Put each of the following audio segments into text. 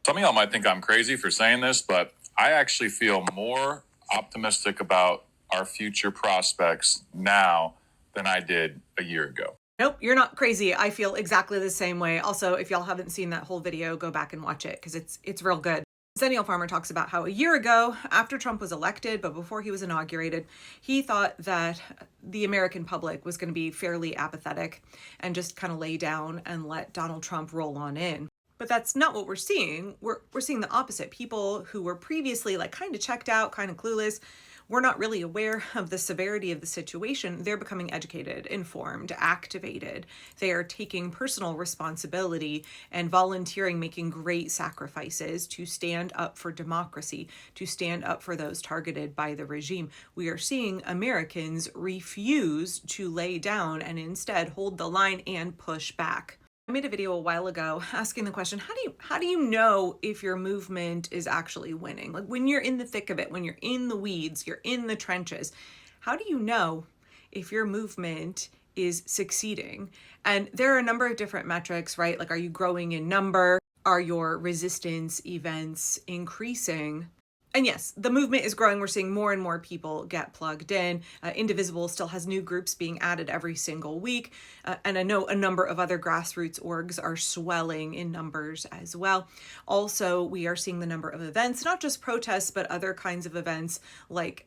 Some of y'all might think I'm crazy for saying this, but I actually feel more optimistic about our future prospects now than I did a year ago. Nope, you're not crazy. I feel exactly the same way. Also, if y'all haven't seen that whole video, go back and watch it because it's real good. Centennial Farmer talks about how a year ago, after Trump was elected, but before he was inaugurated, he thought that the American public was going to be fairly apathetic and just kind of lay down and let Donald Trump roll on in. But that's not what we're seeing. We're seeing the opposite. People who were previously like kind of checked out, kind of clueless, were not really aware of the severity of the situation. They're becoming educated, informed, activated. They are taking personal responsibility and volunteering, making great sacrifices to stand up for democracy, to stand up for those targeted by the regime. We are seeing Americans refuse to lay down and instead hold the line and push back. I made a video a while ago asking the question, how do you know if your movement is actually winning? Like when you're in the thick of it, when you're in the weeds, you're in the trenches, how do you know if your movement is succeeding? And there are a number of different metrics, right? Like, are you growing in number? Are your resistance events increasing? And yes, the movement is growing. We're seeing more and more people get plugged in. Indivisible still has new groups being added every single week. And I know a number of other grassroots orgs are swelling in numbers as well. Also, we are seeing the number of events, not just protests, but other kinds of events like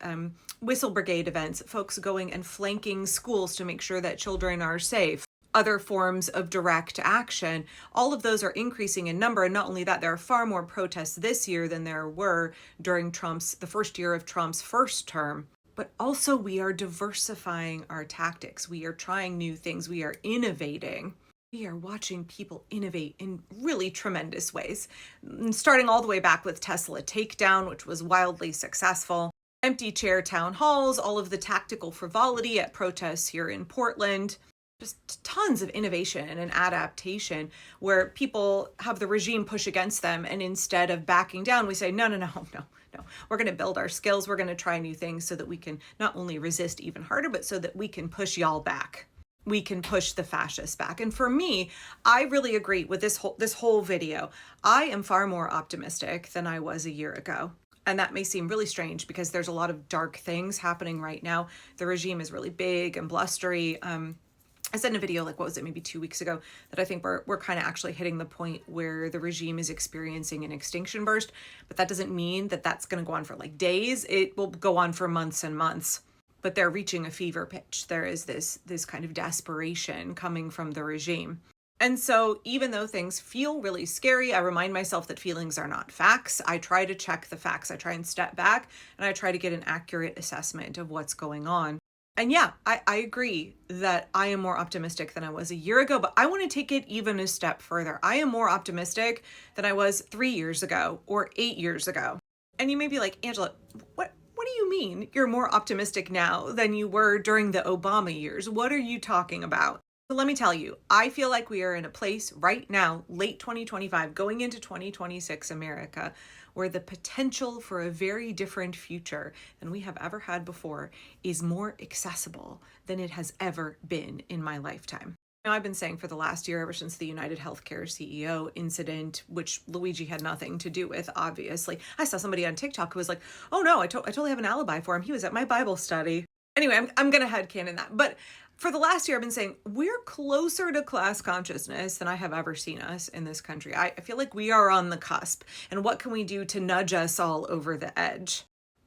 Whistle Brigade events, folks going and flanking schools to make sure that children are safe. Other forms of direct action, all of those are increasing in number. And not only that, there are far more protests this year than there were during the first year of Trump's first term. But also we are diversifying our tactics. We are trying new things. We are innovating. We are watching people innovate in really tremendous ways. Starting all the way back with Tesla Takedown, which was wildly successful. Empty chair town halls, all of the tactical frivolity at protests here in Portland. Just tons of innovation and adaptation where people have the regime push against them. And instead of backing down, we say, no. We're going to build our skills. We're going to try new things so that we can not only resist even harder, but so that we can push y'all back. We can push the fascists back. And for me, I really agree with this whole video. I am far more optimistic than I was a year ago. And that may seem really strange because there's a lot of dark things happening right now. The regime is really big and blustery. I said in a video, like, what was it, maybe 2 weeks ago, that I think we're kind of actually hitting the point where the regime is experiencing an extinction burst. But that doesn't mean that that's going to go on for like days. It will go on for months and months. But they're reaching a fever pitch. There is this kind of desperation coming from the regime. And so even though things feel really scary, I remind myself that feelings are not facts. I try to check the facts. I try and step back and I try to get an accurate assessment of what's going on. And yeah, I agree that I am more optimistic than I was a year ago, but I want to take it even a step further. I am more optimistic than I was 3 years ago or 8 years ago. And you may be like, Angela, what do you mean you're more optimistic now than you were during the Obama years? What are you talking about? So let me tell you, I feel like we are in a place right now, late 2025, going into 2026 America, where the potential for a very different future than we have ever had before is more accessible than it has ever been in my lifetime. Now, I've been saying for the last year, ever since the United Healthcare CEO incident, which Luigi had nothing to do with, obviously. I saw somebody on TikTok who was like, oh no, I totally have an alibi for him. He was at my Bible study. Anyway, I'm going to headcanon that. But for the last year, I've been saying we're closer to class consciousness than I have ever seen us in this country. I feel like we are on the cusp. And what can we do to nudge us all over the edge?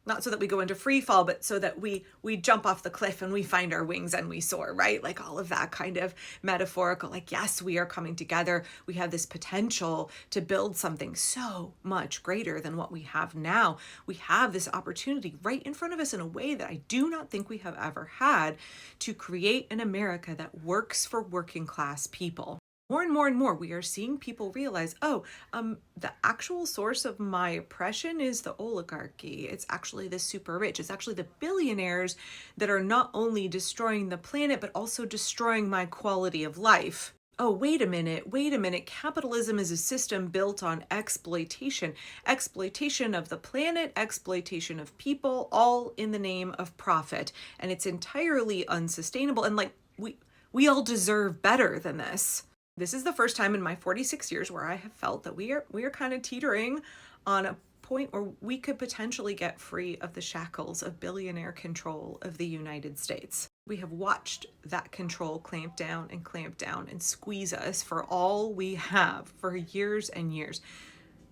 Not so that we go into free fall, but so that we jump off the cliff and we find our wings and we soar, right? Like all of that kind of metaphorical, like, yes, we are coming together. We have this potential to build something so much greater than what we have now. We have this opportunity right in front of us in a way that I do not think we have ever had to create an America that works for working class people. More and more and more, we are seeing people realize, the actual source of my oppression is the oligarchy. It's actually the super rich. It's actually the billionaires that are not only destroying the planet, but also destroying my quality of life. Oh, wait a minute. Capitalism is a system built on exploitation of the planet, exploitation of people, all in the name of profit. And it's entirely unsustainable. And like, we all deserve better than this. This is the first time in my 46 years where I have felt that we are kind of teetering on a point where we could potentially get free of the shackles of billionaire control of the United States. We have watched that control clamp down and squeeze us for all we have for years and years.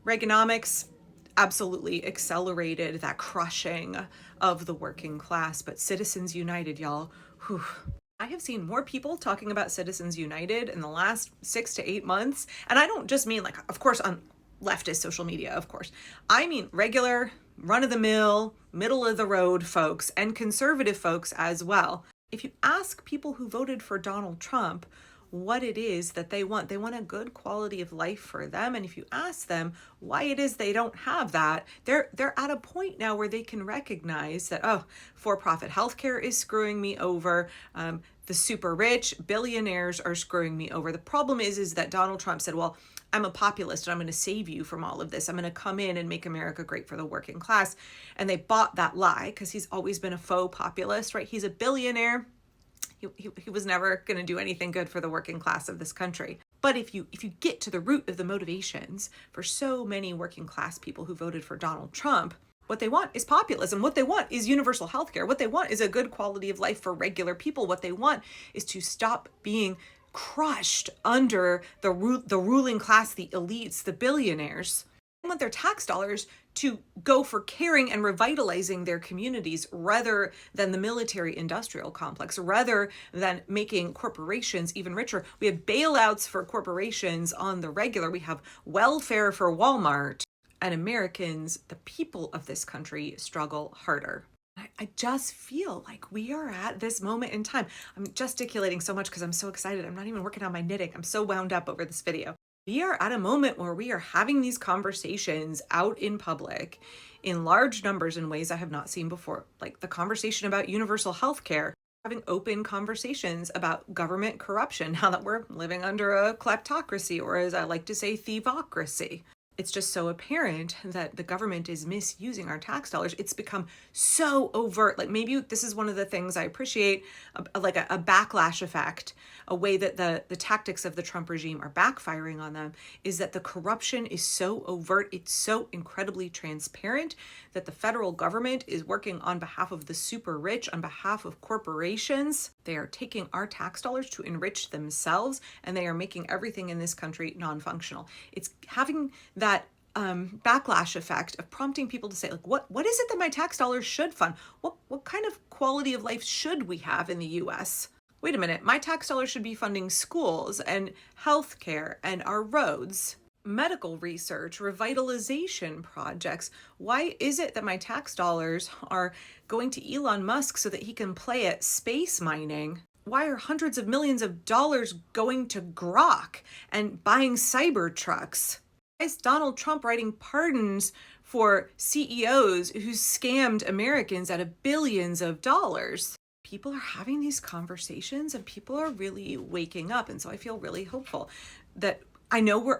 Reaganomics absolutely accelerated that crushing of the working class, but Citizens United, y'all, whew. I have seen more people talking about Citizens United in the last 6 to 8 months. And I don't just mean, like, of course, on leftist social media, of course. I mean regular, run-of-the-mill, middle-of-the-road folks and conservative folks as well. If you ask people who voted for Donald Trump what it is that they want a good quality of life for them. And if you ask them why it is they don't have that, they're at a point now where they can recognize that, oh, for-profit healthcare is screwing me over. The super rich billionaires are screwing me over. The problem is that Donald Trump said, well, I'm a populist and I'm going to save you from all of this. I'm going to come in and make America great for the working class. And they bought that lie because he's always been a faux populist, right? He's a billionaire. He was never going to do anything good for the working class of this country. But if you get to the root of the motivations for so many working class people who voted for Donald Trump, what they want is populism. What they want is universal health care. What they want is a good quality of life for regular people. What they want is to stop being crushed under the ruling class, the elites, the billionaires. They want their tax dollars to go for caring and revitalizing their communities rather than the military industrial complex, rather than making corporations even richer. We have bailouts for corporations on the regular. We have welfare for Walmart. And Americans, the people of this country, struggle harder. I just feel like we are at this moment in time. I'm gesticulating so much because I'm so excited. I'm not even working on my knitting. I'm so wound up over this video. We are at a moment where we are having these conversations out in public in large numbers in ways I have not seen before, like the conversation about universal health care, having open conversations about government corruption now that we're living under a kleptocracy, or as I like to say, thievocracy. It's just so apparent that the government is misusing our tax dollars. It's become so overt. Like, maybe this is one of the things I appreciate, like a backlash effect, a way that the tactics of the Trump regime are backfiring on them, is that the corruption is so overt. It's so incredibly transparent that the federal government is working on behalf of the super rich, on behalf of corporations. They are taking our tax dollars to enrich themselves, and they are making everything in this country non-functional. It's having that backlash effect of prompting people to say, like, what is it that my tax dollars should fund? What kind of quality of life should we have in the US? Wait a minute, my tax dollars should be funding schools and healthcare and our roads, medical research, revitalization projects. Why is it that my tax dollars are going to Elon Musk so that he can play at space mining? Why are hundreds of millions of dollars going to Grok and buying cyber trucks? Why is Donald Trump writing pardons for CEOs who scammed Americans out of billions of dollars? People are having these conversations and people are really waking up. And so I feel really hopeful that I know we're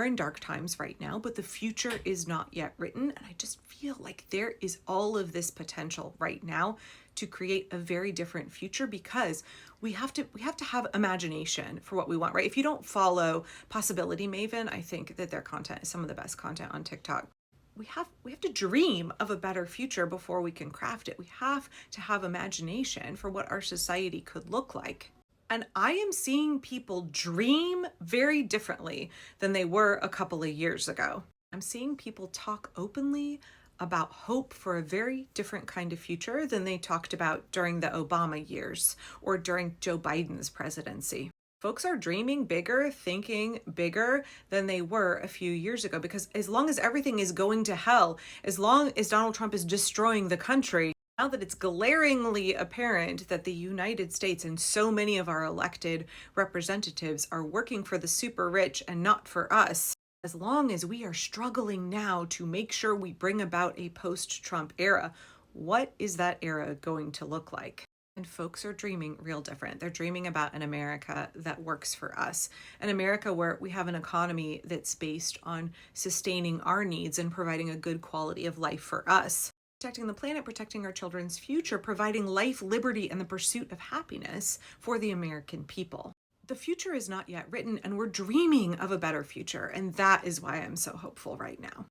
in dark times right now, but the future is not yet written. And I just feel like there is all of this potential right now to create a very different future, because we have to have imagination for what we want, right? If you don't follow Possibility Maven, I think that their content is some of the best content on TikTok. We have to dream of a better future before we can craft it. We have to have imagination for what our society could look like. And I am seeing people dream very differently than they were a couple of years ago. I'm seeing people talk openly about hope for a very different kind of future than they talked about during the Obama years or during Joe Biden's presidency. Folks are dreaming bigger, thinking bigger than they were a few years ago, because as long as everything is going to hell, as long as Donald Trump is destroying the country, now that it's glaringly apparent that the United States and so many of our elected representatives are working for the super rich and not for us, as long as we are struggling now to make sure we bring about a post-Trump era, what is that era going to look like? And folks are dreaming real different. They're dreaming about an America that works for us, an America where we have an economy that's based on sustaining our needs and providing a good quality of life for us, protecting the planet, protecting our children's future, providing life, liberty, and the pursuit of happiness for the American people. the future is not yet written, and we're dreaming of a better future. And that is why I'm so hopeful right now.